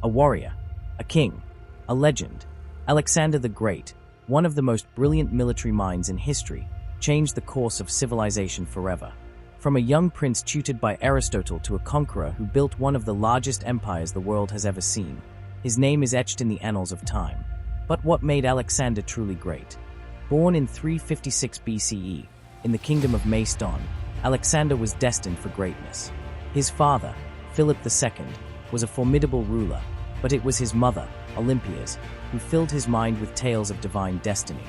A warrior, a king, a legend, Alexander the Great, one of the most brilliant military minds in history, changed the course of civilization forever. From a young prince tutored by Aristotle to a conqueror who built one of the largest empires the world has ever seen, his name is etched in the annals of time. But what made Alexander truly great? Born in 356 BCE, in the kingdom of Macedon, Alexander was destined for greatness. His father, Philip II, was a formidable ruler, but it was his mother, Olympias, who filled his mind with tales of divine destiny.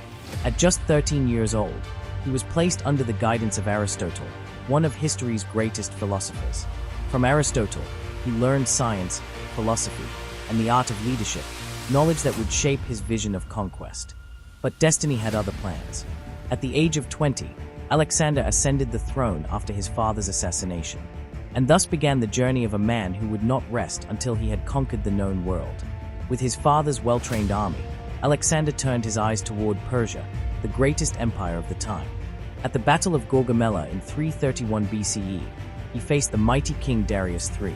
At just 13 years old, he was placed under the guidance of Aristotle, one of history's greatest philosophers. From Aristotle, he learned science, philosophy, and the art of leadership, knowledge that would shape his vision of conquest. But destiny had other plans. At the age of 20, Alexander ascended the throne after his father's assassination, and thus began the journey of a man who would not rest until he had conquered the known world. With his father's well-trained army, Alexander turned his eyes toward Persia, the greatest empire of the time. At the Battle of Gaugamela in 331 BCE, he faced the mighty king Darius III.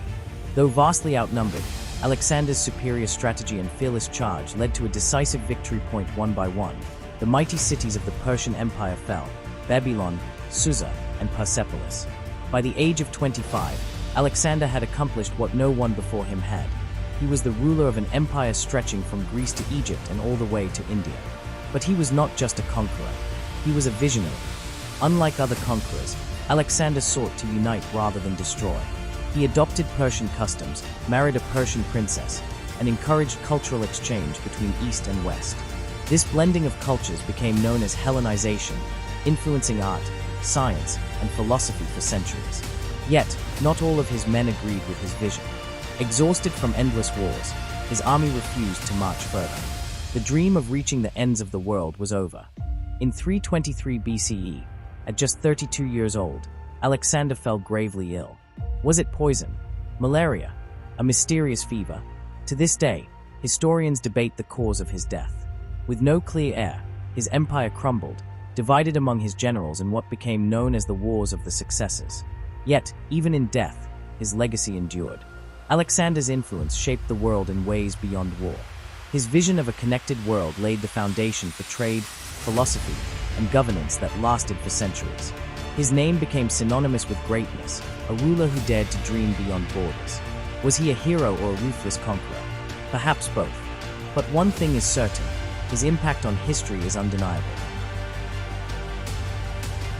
Though vastly outnumbered, Alexander's superior strategy and fearless charge led to a decisive victory. One by one, the mighty cities of the Persian Empire fell: Babylon, Susa, and Persepolis. By the age of 25, Alexander had accomplished what no one before him had. He was the ruler of an empire stretching from Greece to Egypt and all the way to India. But he was not just a conqueror, he was a visionary. Unlike other conquerors, Alexander sought to unite rather than destroy. He adopted Persian customs, married a Persian princess, and encouraged cultural exchange between East and West. This blending of cultures became known as Hellenization, influencing art, science, and philosophy for centuries. Yet, not all of his men agreed with his vision. Exhausted from endless wars, his army refused to march further. The dream of reaching the ends of the world was over. In 323 BCE, at just 32 years old, Alexander fell gravely ill. Was it poison, malaria, a mysterious fever? To this day, historians debate the cause of his death. With no clear heir, his empire crumbled, divided among his generals in what became known as the Wars of the Successors. Yet, even in death, his legacy endured. Alexander's influence shaped the world in ways beyond war. His vision of a connected world laid the foundation for trade, philosophy, and governance that lasted for centuries. His name became synonymous with greatness, a ruler who dared to dream beyond borders. Was he a hero or a ruthless conqueror? Perhaps both. But one thing is certain: his impact on history is undeniable.